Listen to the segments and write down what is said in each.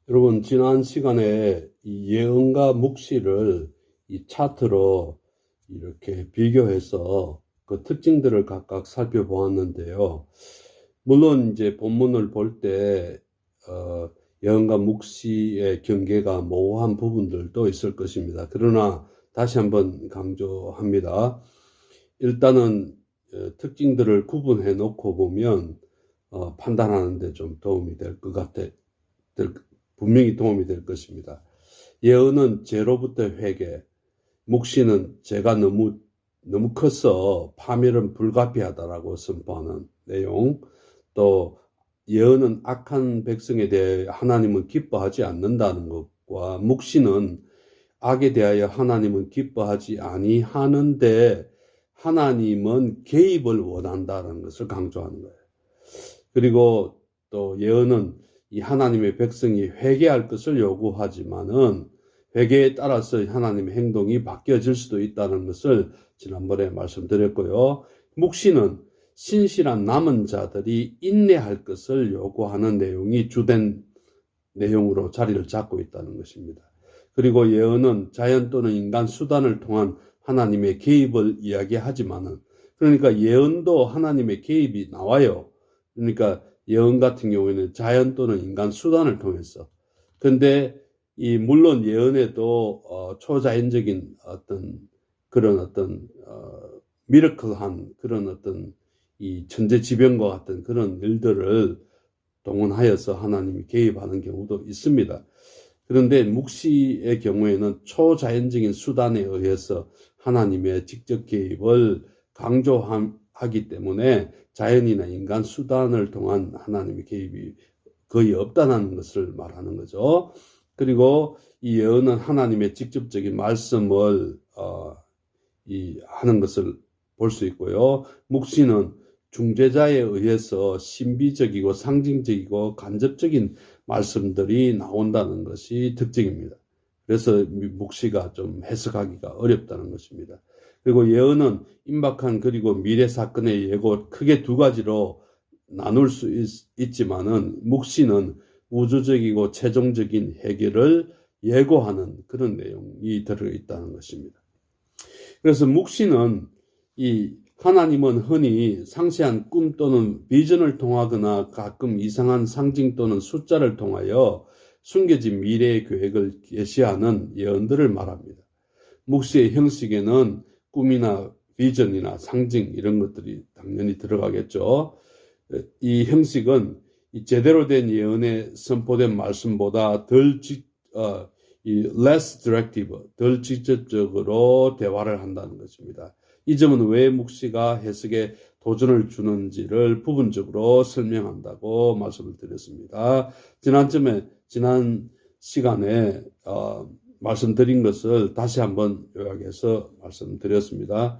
여러분, 지난 시간에 이 예언과 묵시를 이 차트로 이렇게 비교해서 그 특징들을 각각 살펴보았는데요. 물론 이제 본문을 볼 때, 예언과 묵시의 경계가 모호한 부분들도 있을 것입니다. 그러나 다시 한번 강조합니다. 일단은 특징들을 구분해 놓고 보면 판단하는 데 좀 도움이 될 것 분명히 도움이 될 것입니다. 예언은 죄로부터 회개, 묵시는 죄가 너무 커서 파멸은 불가피하다라고 선포하는 내용, 또 예언은 악한 백성에 대해 하나님은 기뻐하지 않는다는 것과 묵시는 악에 대하여 하나님은 기뻐하지 아니하는데 하나님은 개입을 원한다는 것을 강조하는 거예요. 그리고 또 예언은 이 하나님의 백성이 회개할 것을 요구하지만은 회개에 따라서 하나님의 행동이 바뀌어질 수도 있다는 것을 지난번에 말씀드렸고요. 묵시는 신실한 남은 자들이 인내할 것을 요구하는 내용이 주된 내용으로 자리를 잡고 있다는 것입니다. 그리고 예언은 자연 또는 인간 수단을 통한 하나님의 개입을 이야기하지만은, 그러니까 예언도 하나님의 개입이 나와요. 그러니까 예언 같은 경우에는 자연 또는 인간 수단을 통해서. 근데 물론 예언에도 초자연적인 그런 미러클한 그런 이 천재지변과 같은 그런 일들을 동원하여서 하나님이 개입하는 경우도 있습니다. 그런데 묵시의 경우에는 초자연적인 수단에 의해서 하나님의 직접 개입을 강조하기 때문에 자연이나 인간 수단을 통한 하나님의 개입이 거의 없다는 것을 말하는 거죠. 그리고 이 예언은 하나님의 직접적인 말씀을 하는 것을 볼 수 있고요. 묵시는 중재자에 의해서 신비적이고 상징적이고 간접적인 말씀들이 나온다는 것이 특징입니다. 그래서 묵시가 좀 해석하기가 어렵다는 것입니다. 그리고 예언은 임박한 그리고 미래 사건의 예고, 크게 두 가지로 나눌 수 있지만은 묵시는 우주적이고 최종적인 해결을 예고하는 그런 내용이 들어있다는 것입니다. 그래서 묵시는 하나님은 흔히 상세한 꿈 또는 비전을 통하거나 가끔 이상한 상징 또는 숫자를 통하여 숨겨진 미래의 계획을 계시하는 예언들을 말합니다. 묵시의 형식에는 꿈이나 비전이나 상징 이런 것들이 당연히 들어가겠죠. 이 형식은 제대로 된 예언에 선포된 말씀보다 less directive, 덜 직접적으로 대화를 한다는 것입니다. 이 점은 왜 묵시가 해석에 도전을 주는지를 부분적으로 설명한다고 말씀을 드렸습니다. 지난 시간에 말씀드린 것을 다시 한번 요약해서 말씀드렸습니다.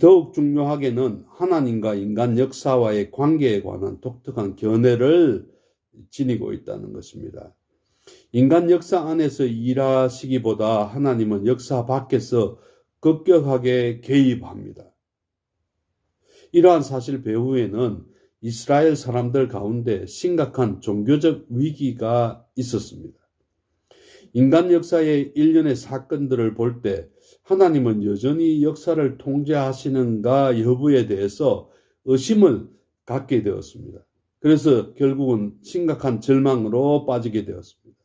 더욱 중요하게는 하나님과 인간 역사와의 관계에 관한 독특한 견해를 지니고 있다는 것입니다. 인간 역사 안에서 일하시기보다 하나님은 역사 밖에서 급격하게 개입합니다. 이러한 사실 배후에는 이스라엘 사람들 가운데 심각한 종교적 위기가 있었습니다. 인간 역사의 일련의 사건들을 볼 때 하나님은 여전히 역사를 통제하시는가 여부에 대해서 의심을 갖게 되었습니다. 그래서 결국은 심각한 절망으로 빠지게 되었습니다.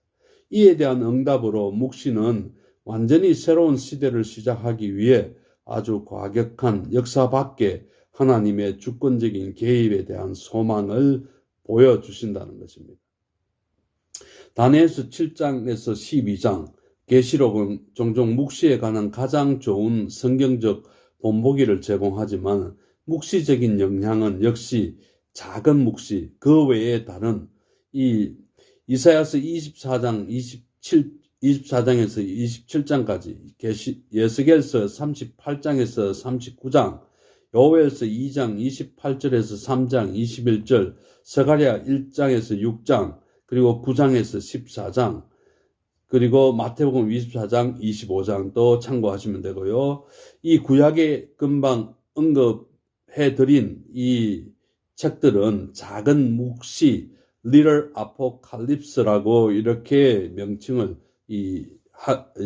이에 대한 응답으로 묵시는 완전히 새로운 시대를 시작하기 위해 아주 과격한 역사 밖에 하나님의 주권적인 개입에 대한 소망을 보여주신다는 것입니다. 다니엘서 7장에서 12장, 계시록은 종종 묵시에 관한 가장 좋은 성경적 본보기를 제공하지만 묵시적인 영향은 역시 작은 묵시, 그 외에 다른 이사야서 24장에서 27장까지, 예스겔서 38장에서 39장, 요엘서 2장 28절에서 3장 21절, 스가랴 1장에서 6장, 그리고 9장에서 14장, 그리고 마태복음 24장 25장도 참고하시면 되고요. 이 구약에 금방 언급해드린 이 책들은 작은 묵시, Little Apocalypse라고 이렇게 명칭을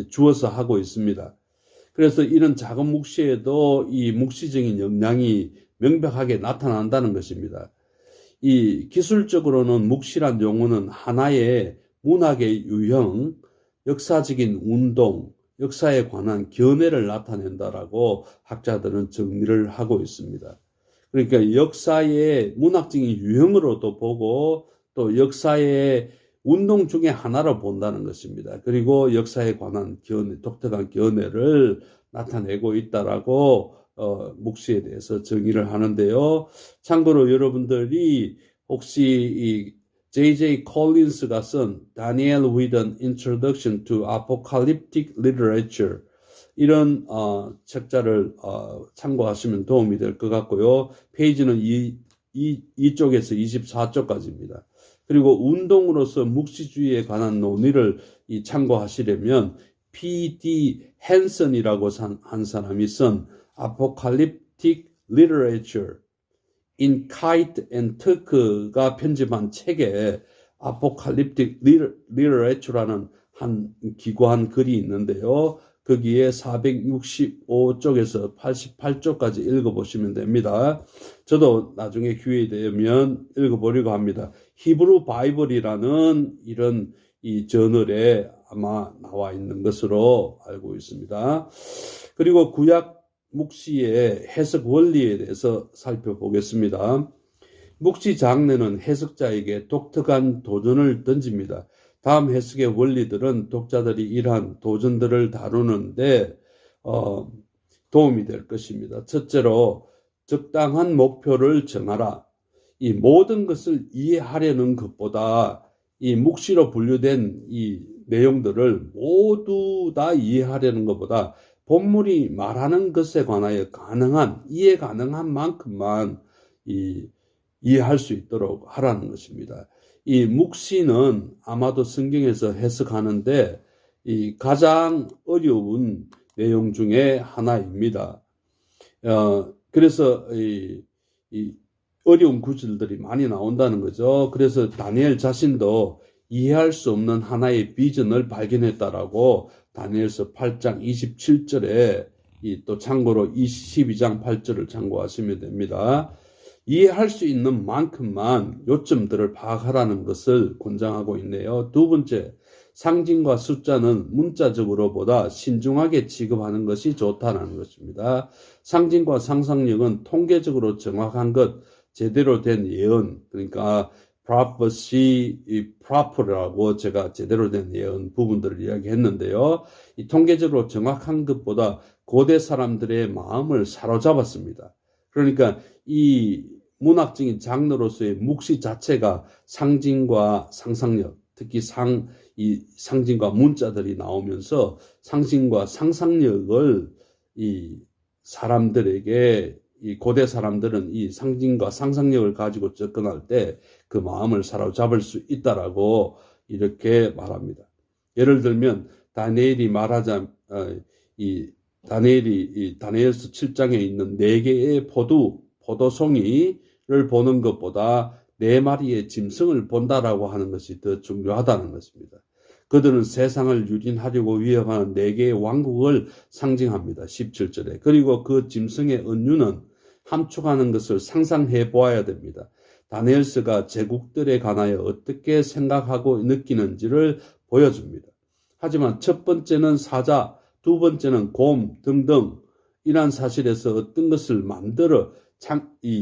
주어서 하고 있습니다. 그래서 이런 작은 묵시에도 이 묵시적인 역량이 명백하게 나타난다는 것입니다. 이 기술적으로는 묵시란 용어는 하나의 문학의 유형, 역사적인 운동, 역사에 관한 견해를 나타낸다라고 학자들은 정리를 하고 있습니다. 그러니까 역사의 문학적인 유형으로도 보고 또 역사의 운동 중에 하나로 본다는 것입니다. 그리고 역사에 관한 견해, 독특한 견해를 나타내고 있다라고 묵시에 대해서 정의를 하는데요. 참고로 여러분들이 혹시 이 J.J. 콜린스가 쓴 Daniel with an Introduction to Apocalyptic Literature 이런 책자를 참고하시면 도움이 될 것 같고요. 페이지는 이쪽에서 24쪽까지입니다. 그리고 운동으로서 묵시주의에 관한 논의를 참고하시려면 P.D. 헨슨이라고 한 사람이 쓴 Apocalyptic Literature in Kite and Turk가 편집한 책에 Apocalyptic Literature라는 한 기고한 글이 있는데요. 거기에 465쪽에서 88쪽까지 읽어보시면 됩니다. 저도 나중에 기회 되면 읽어보려고 합니다. 히브루 바이블이라는 이런 이 저널에 아마 나와 있는 것으로 알고 있습니다. 그리고 구약 묵시의 해석 원리에 대해서 살펴보겠습니다. 묵시 장르는 해석자에게 독특한 도전을 던집니다. 다음 해석의 원리들은 독자들이 이러한 도전들을 다루는데 도움이 될 것입니다. 첫째로 적당한 목표를 정하라. 이 모든 것을 이해하려는 것보다 이 묵시로 분류된 이 내용들을 모두 다 이해하려는 것보다 본문이 말하는 것에 관하여 이해 가능한 만큼만 이해할 수 있도록 하라는 것입니다. 이 묵시는 아마도 성경에서 해석하는데 가장 어려운 내용 중에 하나입니다. 그래서 어려운 구절들이 많이 나온다는 거죠. 그래서 다니엘 자신도 이해할 수 없는 하나의 비전을 발견했다라고 다니엘서 8장 27절에 또 참고로 22장 8절을 참고하시면 됩니다. 이해할 수 있는 만큼만 요점들을 파악하라는 것을 권장하고 있네요. 두 번째, 상징과 숫자는 문자적으로보다 신중하게 취급하는 것이 좋다는 것입니다. 상징과 상상력은 통계적으로 정확한 것, 제대로 된 예언, 그러니까 prophecy proper라고 제가 제대로 된 예언 부분들을 이야기했는데요. 이 통계적으로 정확한 것보다 고대 사람들의 마음을 사로잡았습니다. 그러니까 이 문학적인 장르로서의 묵시 자체가 상징과 상상력, 특히 이 상징과 문자들이 나오면서 상징과 상상력을 이 사람들에게 이 고대 사람들은 이 상징과 상상력을 가지고 접근할 때 그 마음을 사로잡을 수 있다라고 이렇게 말합니다. 예를 들면 다니엘이 다니엘서 7장에 있는 4개의 포도송이를 보는 것보다 4마리의 짐승을 본다라고 하는 것이 더 중요하다는 것입니다. 그들은 세상을 유린하려고 위협하는 4개의 왕국을 상징합니다. 17절에. 그리고 그 짐승의 은유는 함축하는 것을 상상해 보아야 됩니다. 다니엘서가 제국들에 관하여 어떻게 생각하고 느끼는지를 보여줍니다. 하지만 첫 번째는 사자, 두 번째는 곰 등등 이러한 사실에서 어떤 것을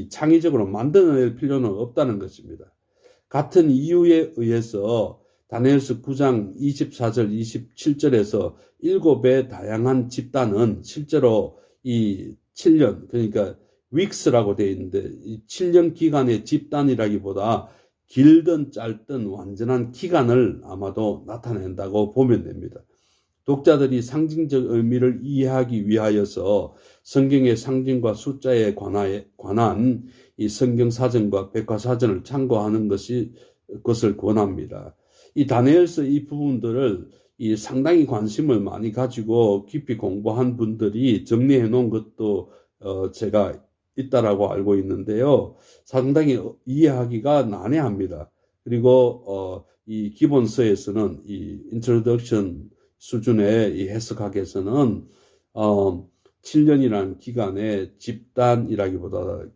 창의적으로 만들어낼 필요는 없다는 것입니다. 같은 이유에 의해서 다니엘서 9장 24절 27절에서 7의 다양한 집단은 실제로 이 7년 그러니까 윅스라고 되어 있는데 이 7년 기간의 집단이라기보다 길든 짧든 완전한 기간을 아마도 나타낸다고 보면 됩니다. 독자들이 상징적 의미를 이해하기 위하여서 성경의 상징과 숫자에 관한 이 성경사전과 백과사전을 참고하는 것을 권합니다. 이 다니엘서 이 부분들을 상당히 관심을 많이 가지고 깊이 공부한 분들이 정리해 놓은 것도 제가 있다라고 알고 있는데요. 상당히 이해하기가 난해합니다. 그리고 이 기본서에서는 이 인트로덕션 수준의 이 해석학에서는 7년이라는 기간에 집단이라기보다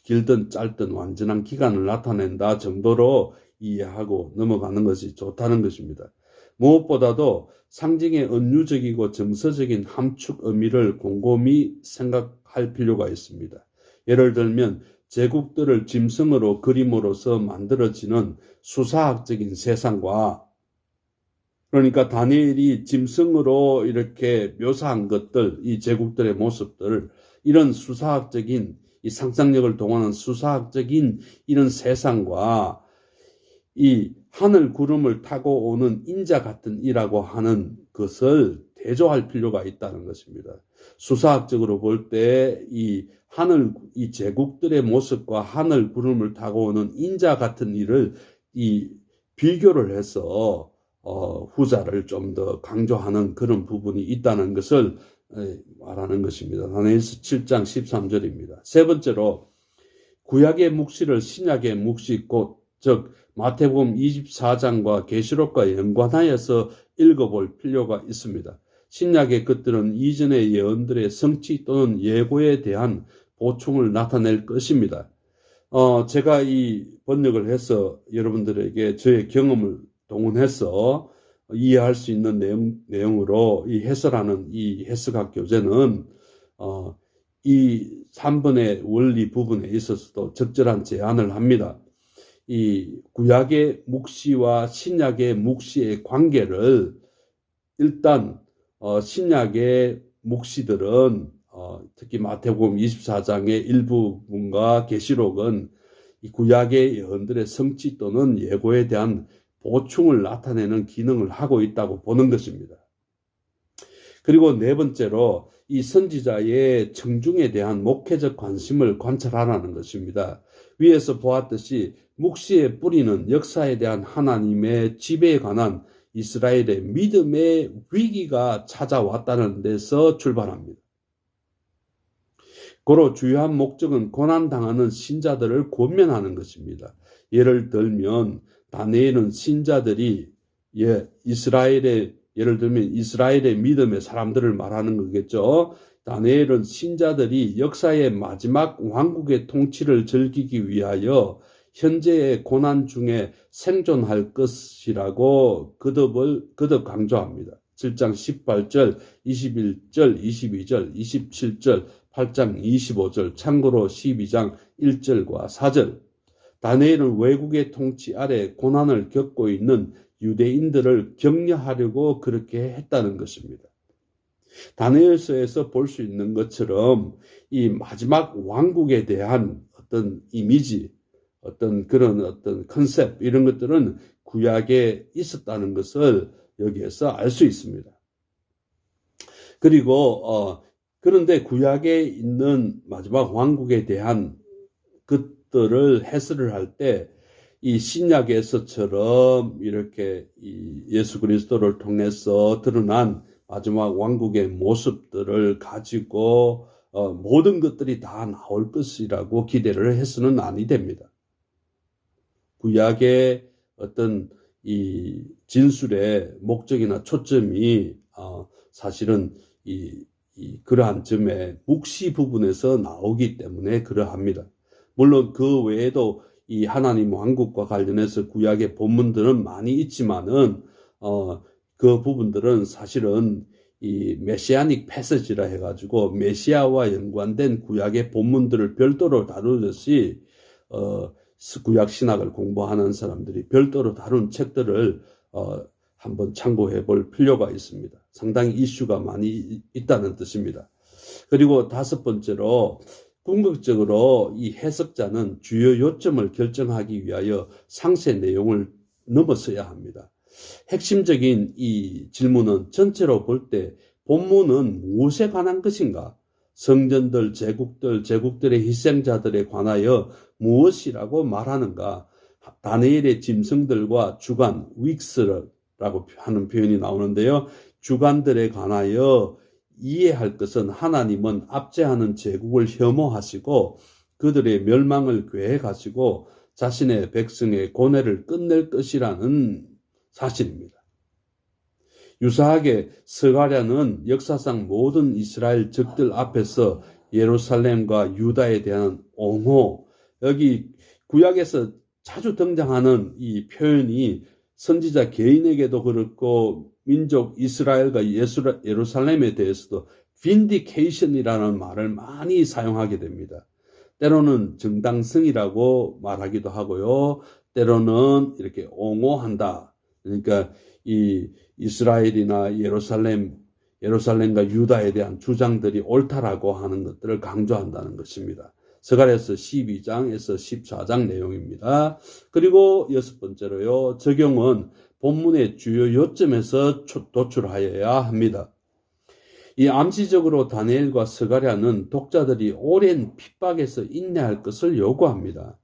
길든 짧든 완전한 기간을 나타낸다 정도로 이해하고 넘어가는 것이 좋다는 것입니다. 무엇보다도 상징의 은유적이고 정서적인 함축 의미를 곰곰이 생각할 필요가 있습니다. 예를 들면 제국들을 짐승으로 그림으로써 만들어지는 수사학적인 세상과, 그러니까 다니엘이 짐승으로 이렇게 묘사한 것들, 이 제국들의 모습들, 이런 수사학적인, 이 상상력을 동원한 수사학적인 이런 세상과 이 하늘 구름을 타고 오는 인자 같은 이라고 하는 것을 대조할 필요가 있다는 것입니다. 수사학적으로 볼 때 이 제국들의 모습과 하늘 구름을 타고 오는 인자 같은 이를 비교를 해서 후자를 좀 더 강조하는 그런 부분이 있다는 것을 말하는 것입니다. 다니엘서 7장 13절입니다. 세 번째로 구약의 묵시를 신약의 묵시 즉 마태복음 24장과 계시록과 연관하여서 읽어볼 필요가 있습니다. 신약의 것들은 이전의 예언들의 성취 또는 예고에 대한 보충을 나타낼 것입니다. 제가 이 번역을 해서 여러분들에게 저의 경험을 동원해서 이해할 수 있는 내용으로 이 해설하는 이 해석학 교재는 이 3번의 원리 부분에 있어서도 적절한 제안을 합니다. 이 구약의 묵시와 신약의 묵시의 관계를 일단 신약의 묵시들은 특히 마태복음 24장의 일부분과 계시록은 이 구약의 예언들의 성취 또는 예고에 대한 보충을 나타내는 기능을 하고 있다고 보는 것입니다. 그리고 네 번째로 이 선지자의 청중에 대한 목회적 관심을 관찰하라는 것입니다. 위에서 보았듯이 묵시의 뿌리는 역사에 대한 하나님의 지배에 관한 이스라엘의 믿음의 위기가 찾아왔다는 데서 출발합니다. 고로 주요한 목적은 고난당하는 신자들을 권면하는 것입니다. 예를 들면 다니엘은 신자들이 예를 들면 이스라엘의 믿음의 사람들을 말하는 거겠죠. 다니엘은 신자들이 역사의 마지막 왕국의 통치를 즐기기 위하여 현재의 고난 중에 생존할 것이라고 거듭 강조합니다. 7장 18절, 21절, 22절, 27절, 8장 25절, 참고로 12장 1절과 4절. 다니엘은 외국의 통치 아래 고난을 겪고 있는 유대인들을 격려하려고 그렇게 했다는 것입니다. 다니엘서에서 볼 수 있는 것처럼 이 마지막 왕국에 대한 어떤 이미지, 어떤 컨셉, 이런 것들은 구약에 있었다는 것을 여기에서 알 수 있습니다. 그리고 그런데 구약에 있는 마지막 왕국에 대한 것들을 해설을 할 때 이 신약에서처럼 이렇게 이 예수 그리스도를 통해서 드러난 마지막 왕국의 모습들을 가지고 모든 것들이 다 나올 것이라고 기대를 해서는 아니 됩니다. 구약의 어떤 이 진술의 목적이나 초점이 사실은 그러한 점에 묵시 부분에서 나오기 때문에 그러합니다. 물론 그 외에도 이 하나님 왕국과 관련해서 구약의 본문들은 많이 있지만은 그 부분들은 사실은 이 메시아닉 패시지라 해가지고 메시아와 연관된 구약의 본문들을 별도로 다루듯이 구약 신학을 공부하는 사람들이 별도로 다룬 책들을 한번 참고해 볼 필요가 있습니다. 상당히 이슈가 많이 있다는 뜻입니다. 그리고 다섯 번째로 궁극적으로 이 해석자는 주요 요점을 결정하기 위하여 상세 내용을 넘어서야 합니다. 핵심적인 이 질문은 전체로 볼 때 본문은 무엇에 관한 것인가? 성전들, 제국들의 희생자들에 관하여 무엇이라고 말하는가? 다니엘의 짐승들과 주간, 윅스라고 하는 표현이 나오는데요. 주간들에 관하여 이해할 것은 하나님은 압제하는 제국을 혐오하시고 그들의 멸망을 계획하시고 자신의 백성의 고뇌를 끝낼 것이라는 사실입니다. 유사하게 스가랴는 역사상 모든 이스라엘 적들 앞에서 예루살렘과 유다에 대한 옹호, 여기 구약에서 자주 등장하는 이 표현이 선지자 개인에게도 그렇고 민족 이스라엘과 예루살렘에 대해서도 vindication이라는 말을 많이 사용하게 됩니다. 때로는 정당성이라고 말하기도 하고요. 때로는 이렇게 옹호한다. 그러니까 이 이스라엘이나 예루살렘과 유다에 대한 주장들이 옳다라고 하는 것들을 강조한다는 것입니다. 스가랴서 12장에서 14장 내용입니다. 그리고 여섯 번째로요, 적용은 본문의 주요 요점에서 도출하여야 합니다. 이 암시적으로 다니엘과 스가랴는 독자들이 오랜 핍박에서 인내할 것을 요구합니다.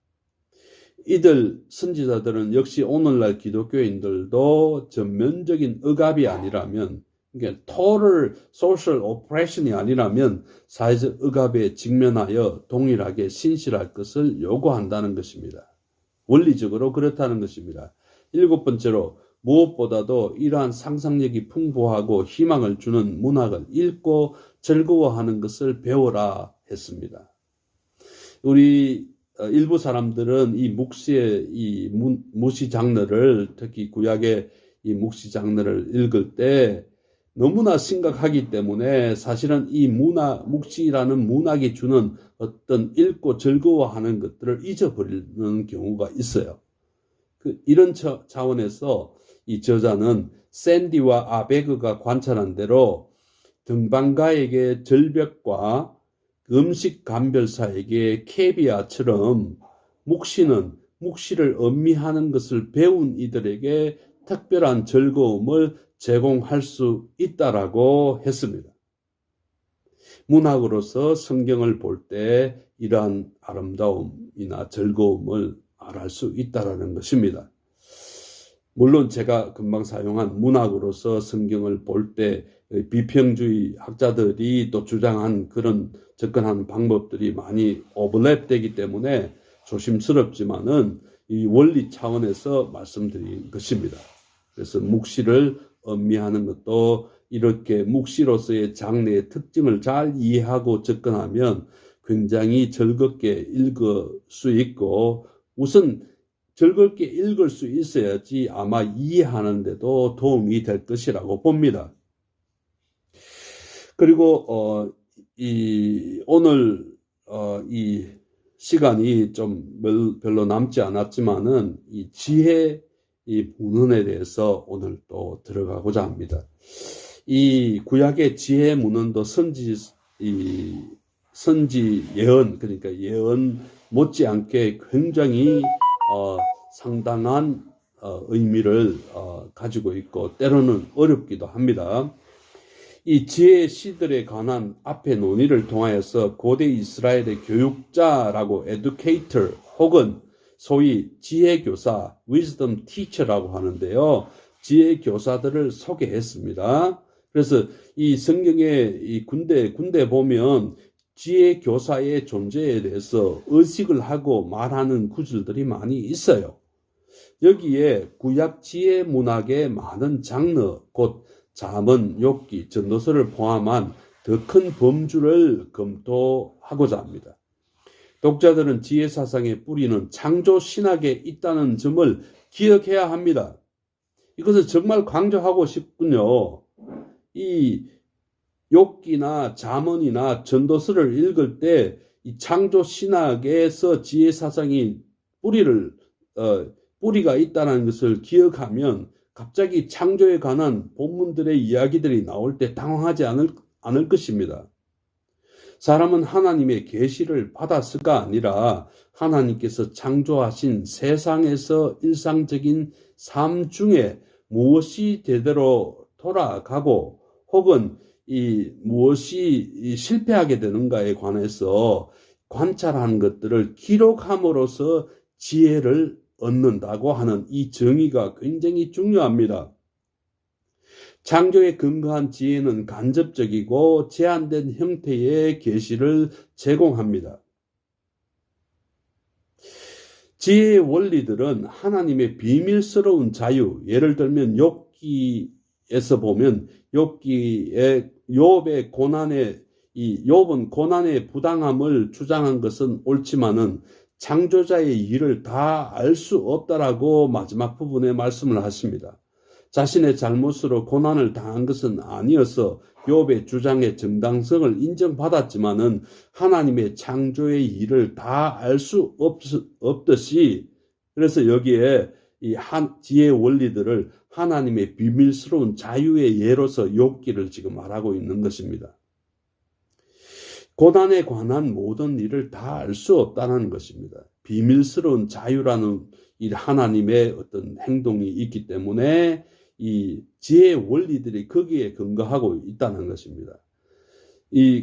이들 선지자들은 역시 오늘날 기독교인들도 전면적인 억압이 아니라면, 그러니까 total social oppression이 아니라면 사회적 억압에 직면하여 동일하게 신실할 것을 요구한다는 것입니다. 원리적으로 그렇다는 것입니다. 일곱 번째로 무엇보다도 이러한 상상력이 풍부하고 희망을 주는 문학을 읽고 즐거워하는 것을 배워라 했습니다. 우리 일부 사람들은 이 묵시의 이 무시 장르를, 특히 구약의 이 묵시 장르를 읽을 때 너무나 심각하기 때문에 사실은 이 묵시라는 문학이 주는 어떤 읽고 즐거워하는 것들을 잊어버리는 경우가 있어요. 이런 차원에서 이 저자는 샌디와 아베그가 관찰한 대로 등반가에게 절벽과 음식 감별사에게 캐비아처럼 묵시는 묵시를 음미하는 것을 배운 이들에게 특별한 즐거움을 제공할 수 있다라고 했습니다. 문학으로서 성경을 볼 때 이러한 아름다움이나 즐거움을 말할 수 있다라는 것입니다. 물론 제가 금방 사용한 문학으로서 성경을 볼 때 비평주의 학자들이 또 주장한 그런 접근하는 방법들이 많이 오버랩되기 때문에 조심스럽지만은 이 원리 차원에서 말씀드린 것입니다. 그래서 묵시를 음미하는 것도 이렇게 묵시로서의 장르의 특징을 잘 이해하고 접근하면 굉장히 즐겁게 읽을 수 있고, 우선 즐겁게 읽을 수 있어야지 아마 이해하는 데도 도움이 될 것이라고 봅니다. 그리고 오늘 이 시간이 좀 별로 남지 않았지만은 이 지혜 이 문헌에 대해서 오늘 또 들어가고자 합니다. 이 구약의 지혜 문헌도 선지 예언, 그러니까 예언 못지않게 굉장히 상당한 의미를 가지고 있고 때로는 어렵기도 합니다. 이 지혜의 시들에 관한 앞의 논의를 통하여서 고대 이스라엘의 교육자라고 educator 혹은 소위 지혜교사, wisdom teacher라고 하는데요. 지혜교사들을 소개했습니다. 그래서 이 성경의 이 군대 보면 지혜교사의 존재에 대해서 의식을 하고 말하는 구절들이 많이 있어요. 여기에 구약 지혜 문학의 많은 장르, 곧 잠언, 욥기, 전도서를 포함한 더 큰 범주를 검토하고자 합니다. 독자들은 지혜 사상의 뿌리는 창조 신학에 있다는 점을 기억해야 합니다. 이것을 정말 강조하고 싶군요. 이 욥기나 잠언이나 전도서를 읽을 때 이 창조 신학에서 지혜 사상이 뿌리가 있다는 것을 기억하면 갑자기 창조에 관한 본문들의 이야기들이 나올 때 당황하지 않을 것입니다. 사람은 하나님의 계시를 받았을까 아니라 하나님께서 창조하신 세상에서 일상적인 삶 중에 무엇이 제대로 돌아가고 혹은 무엇이 실패하게 되는가에 관해서 관찰하는 것들을 기록함으로써 지혜를 얻는다고 하는 이 정의가 굉장히 중요합니다. 창조에 근거한 지혜는 간접적이고 제한된 형태의 계시를 제공합니다. 지혜의 원리들은 하나님의 비밀스러운 자유, 예를 들면 욥기에서 보면 욥은 고난의 부당함을 주장한 것은 옳지만은 창조자의 일을 다 알 수 없다라고 마지막 부분에 말씀을 하십니다. 자신의 잘못으로 고난을 당한 것은 아니어서 욥의 주장의 정당성을 인정받았지만은 하나님의 창조의 일을 다 알 수 없듯이, 그래서 여기에 이 지혜의 원리들을 하나님의 비밀스러운 자유의 예로서 욥기를 지금 말하고 있는 것입니다. 고난에 관한 모든 일을 다 알 수 없다는 것입니다. 비밀스러운 자유라는 이 하나님의 어떤 행동이 있기 때문에 이 지혜의 원리들이 거기에 근거하고 있다는 것입니다.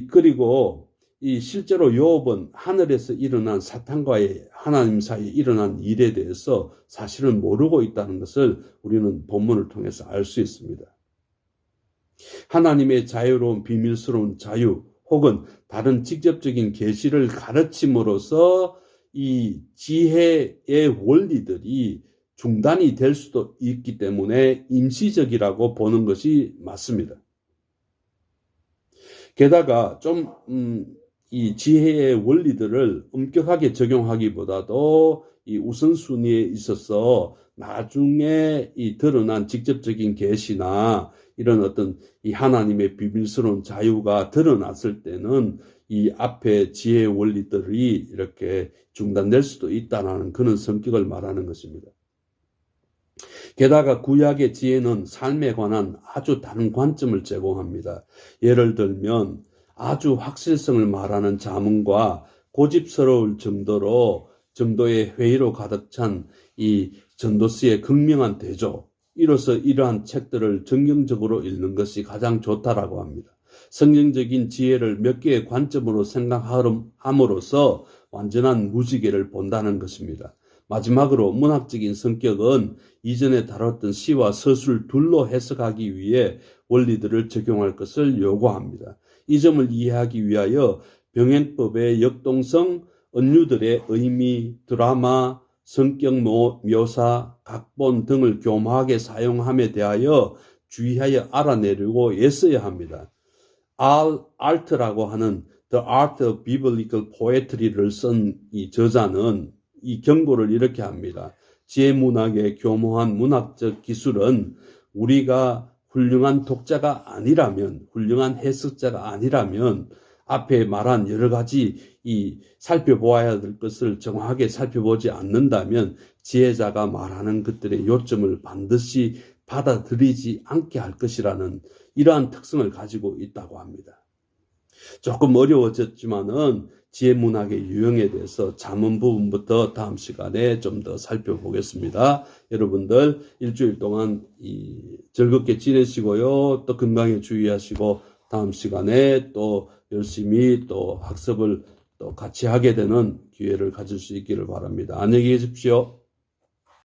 그리고 실제로 욥은 하늘에서 일어난 사탄과의 하나님 사이에 일어난 일에 대해서 사실은 모르고 있다는 것을 우리는 본문을 통해서 알 수 있습니다. 하나님의 자유로운 비밀스러운 자유 혹은 다른 직접적인 계시를 가르침으로써 이 지혜의 원리들이 중단이 될 수도 있기 때문에 임시적이라고 보는 것이 맞습니다. 게다가 이 지혜의 원리들을 엄격하게 적용하기보다도 이 우선순위에 있어서 나중에 이 드러난 직접적인 계시나 이런 어떤 이 하나님의 비밀스러운 자유가 드러났을 때는 이 앞에 지혜의 원리들이 이렇게 중단될 수도 있다는 그런 성격을 말하는 것입니다. 게다가 구약의 지혜는 삶에 관한 아주 다른 관점을 제공합니다. 예를 들면 아주 확실성을 말하는 자문과 고집스러울 정도의 회의로 가득 찬 이 전도서의 극명한 대조, 이로써 이러한 책들을 정경적으로 읽는 것이 가장 좋다라고 합니다. 성경적인 지혜를 몇 개의 관점으로 생각함으로써 완전한 무지개를 본다는 것입니다. 마지막으로 문학적인 성격은 이전에 다뤘던 시와 서술 둘로 해석하기 위해 원리들을 적용할 것을 요구합니다. 이 점을 이해하기 위하여 병행법의 역동성, 은유들의 의미, 드라마, 성격 묘사, 각본 등을 교묘하게 사용함에 대하여 주의하여 알아내려고 애써야 합니다. 알트라고 하는 The Art of Biblical Poetry를 쓴 이 저자는 이 경고를 이렇게 합니다. 지혜문학의 교묘한 문학적 기술은 우리가 훌륭한 독자가 아니라면, 훌륭한 해석자가 아니라면 앞에 말한 여러 가지 살펴보아야 될 것을 정확하게 살펴보지 않는다면 지혜자가 말하는 것들의 요점을 반드시 받아들이지 않게 할 것이라는 이러한 특성을 가지고 있다고 합니다. 조금 어려워졌지만은 지혜문학의 유형에 대해서 잠언 부분부터 다음 시간에 좀 더 살펴보겠습니다. 여러분들 일주일 동안 즐겁게 지내시고요. 또 건강에 주의하시고 다음 시간에 또 열심히 또 학습을 또 같이 하게 되는 기회를 가질 수 있기를 바랍니다. 안녕히 계십시오.